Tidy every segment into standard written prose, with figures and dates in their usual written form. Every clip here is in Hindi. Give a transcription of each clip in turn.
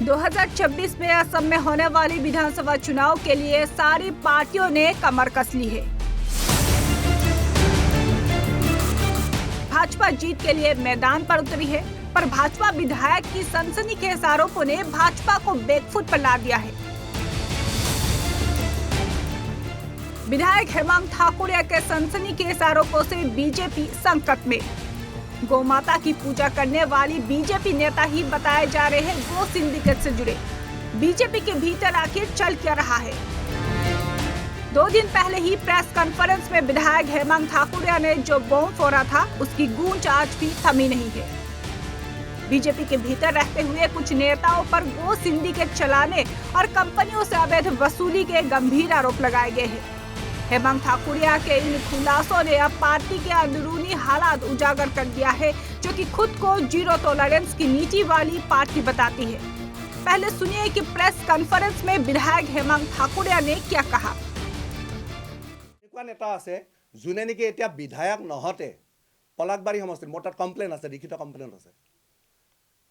2026 में असम में होने वाली विधानसभा चुनाव के लिए सारी पार्टियों ने कमर कस ली है। भाजपा जीत के लिए मैदान पर उतरी है, पर भाजपा विधायक की सनसनीखेज आरोपों ने भाजपा को बैकफुट पर ला दिया है। विधायक हेमंत ठाकुरिया के सनसनीखेज आरोपों से बीजेपी संकट में। गौ माता की पूजा करने वाली बीजेपी नेता ही बताए जा रहे हैं गो सिंडिकेट से जुड़े। बीजेपी के भीतर आखिर चल क्या रहा है? 2 दिन पहले ही प्रेस कॉन्फ्रेंस में विधायक हेमंत ठाकुरिया ने जो बॉम्ब फोड़ा था, उसकी गूंज आज भी थमी नहीं है। बीजेपी के भीतर रहते हुए कुछ नेताओं पर गो सिंडिकेट चलाने और कंपनियों से अवैध वसूली के गंभीर आरोप लगाए गए हैं। हेमंत ठाकुरिया के इन खुलासों ने अब पार्टी के अंदरूनी हालात उजागर कर दिया है, जो कि खुद को जीरो टॉलरेंस की नीति वाली पार्टी बताती है। पहले सुनिए कि प्रेस कॉन्फ्रेंस में विधायक हेमंत ठाकुरिया ने क्या कहा। नेता আছে যোনে নেকি এতিয়া বিধায়ক নহতে পলাকবাৰী সমষ্টিত মোৰ তাত কমপ্লেইন আছে, লিখিত কমপ্লেইন আছে।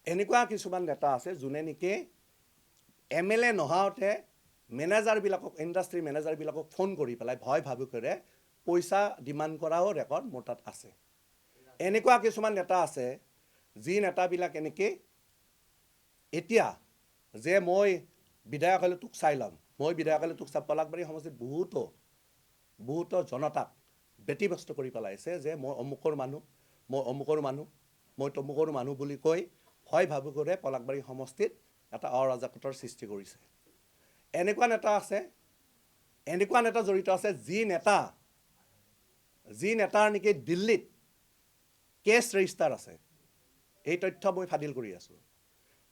এনেকুৱা কিছুমান নেতা আছে যোনে নেকি এমএলএ নহাওতে মেনেজাৰবিলাকক, ইণ্ডাষ্ট্ৰী মেনেজাৰবিলাকক ফোন কৰি পেলাই ভয় ভাবু কৰে পইচা ডিমাণ্ড কৰাও ৰেকৰ্ড মোৰ তাত আছে। এনেকুৱা কিছুমান নেতা আছে যি নেতাবিলাক এনেকৈ এতিয়া যে মই বিধায়ক হ'লে তোক চাই ল'ম, মই বিধায়ক হ'লে তোক চাই, পলাকবাৰী সমষ্টিত বহুতো জনতাক ব্যতিব্যস্ত কৰি পেলাইছে যে মই অমুকৰ মানুহ, মই তমুকৰ মানুহ বুলি কৈ ভয় ভাবু কৰে পলাকবাৰী সমষ্টিত এটা অৰাজকতাৰ সৃষ্টি কৰিছে। এনেকুৱা নেতা আছে, এনেকুৱা নেতা জড়িত আছে যি নেতাৰ নেকি দিল্লীত কেছ ৰেজিষ্টাৰ আছে। এই তথ্য মই ফাদিল কৰি আছোঁ।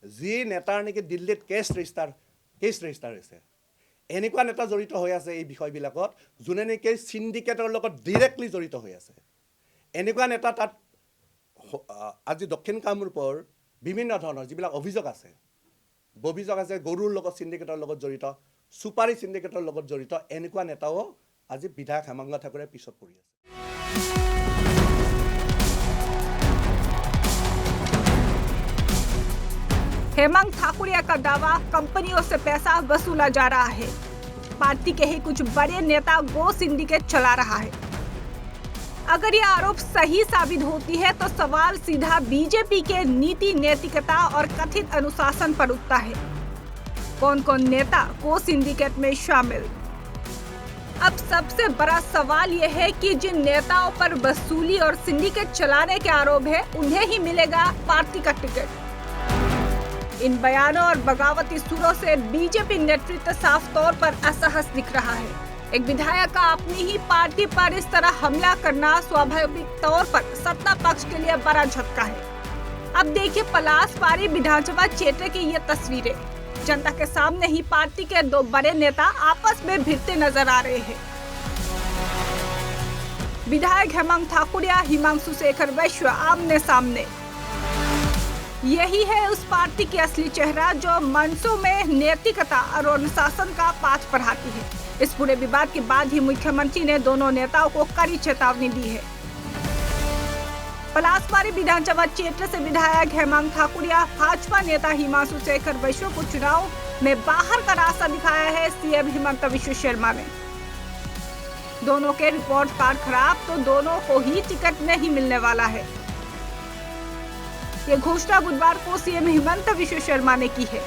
যি নেতাৰ নেকি দিল্লীত কেছ ৰেজিষ্টাৰ হৈছে, এনেকুৱা নেতা জড়িত হৈ আছে এই বিষয়বিলাকত, যোনে নেকি চিণ্ডিকেটৰ লগত ডিৰেক্টলি জড়িত হৈ আছে। এনেকুৱা নেতা তাত আজি দক্ষিণ কামৰূপৰ বিভিন্ন ধৰণৰ যিবিলাক অভিযোগ আছে গৰুৰ লগত চিণ্ডিকেটৰ লগত জড়িত, সুপাৰী চিণ্ডিকেটৰ লগত জড়িত, এনেকুৱা নেতাও আজি বিধায়ক হেমন্ত ঠাকুৰে পিছত পৰি আছে। हेमंत ठाकुरिया का दावा कंपनियों से पैसा वसूला जा रहा है। पार्टी के ही कुछ बड़े नेता गो सिंडिकेट चला रहा है। अगर यह आरोप सही साबित होती है तो सवाल सीधा बीजेपी के नीति, नैतिकता और कथित अनुशासन पर उठता है। कौन कौन नेता गो सिंडिकेट में शामिल? अब सबसे बड़ा सवाल यह है कि जिन नेताओं पर वसूली और सिंडिकेट चलाने के आरोप है, उन्हें ही मिलेगा पार्टी का टिकट। इन बयानों और बगावती सुरों से बीजेपी नेतृत्व साफ तौर पर असहज दिख रहा है। एक विधायक का अपनी ही पार्टी पर इस तरह हमला करना स्वाभाविक तौर पर सत्ता पक्ष के लिए बड़ा झटका है। अब देखिए पलासबारी विधानसभा क्षेत्र की ये तस्वीरें। जनता के सामने ही पार्टी के 2 बड़े नेता आपस में भिड़ते नजर आ रहे हैं। विधायक हेमंत ठाकुरिया, हिमांशु शेखर वैश्य आमने सामने। यही है उस पार्टी की असली चेहरा जो मंचों में नैतिकता और अनुशासन का पाठ पढ़ाती है। इस पूरे विवाद के बाद ही मुख्यमंत्री ने दोनों नेताओं को कड़ी चेतावनी दी है। पलासबारी विधानसभा क्षेत्र से विधायक हेमंत ठाकुरिया, भाजपा नेता हिमांशु शेखर वैश्य को चुनाव में बाहर का रास्ता दिखाया है सीएम हिमंत बिस्वा शर्मा ने। दोनों के रिपोर्ट कार्ड खराब तो दोनों को ही टिकट नहीं मिलने वाला है। ये घोषणा बुधवार को सीएम हिमंत बिस्वा शर्मा ने की है।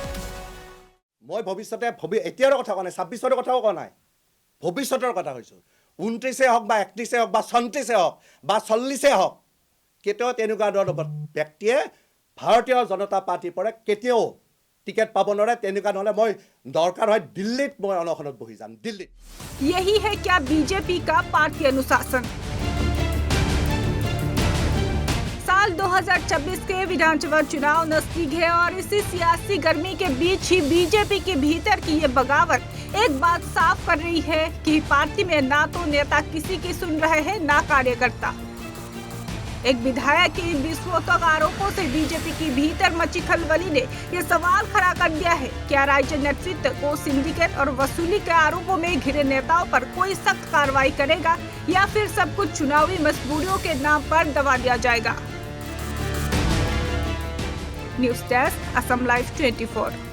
মই ভৱিষ্যতে এতিয়াৰ কথা কোৱা নাই, 26ৰ কথাও কোৱা নাই, ভৱিষ্যতৰ কথা কৈছোঁ। 29 হওক বা 31 হওক বা 36 হওক বা 40 হওক, কেতিয়াও তেনেকুৱা ধৰণৰ ব্যক্তিয়ে ভাৰতীয় জনতা পাৰ্টিৰ পৰা কেতিয়াও টিকেট পাব নোৱাৰে। তেনেকুৱা নহ'লে মই দৰকাৰ হয় দিল্লীত মই অনশনত বহি যাম, দিল্লীত। यही है क्या बीजेपी का पार्टी अनुशासन? साल 2026 के विधानसभा चुनाव नजदीक है और इसी सियासी गर्मी के बीच ही बीजेपी के भीतर की ये बगावत एक बात साफ कर रही है कि पार्टी में ना तो नेता किसी की सुन रहे हैं, ना कार्यकर्ता। एक विधायक के विस्फोटक आरोपों से बीजेपी की भीतर मची खलबली ने ये सवाल खड़ा कर दिया है, क्या राज्य नेतृत्व को सिंडिकेट और वसूली के आरोपों में घिरे नेताओं पर कोई सख्त कार्रवाई करेगा या फिर सब कुछ चुनावी मजबूरियों के नाम पर दबा दिया जाएगा? News desk, Assam live 24।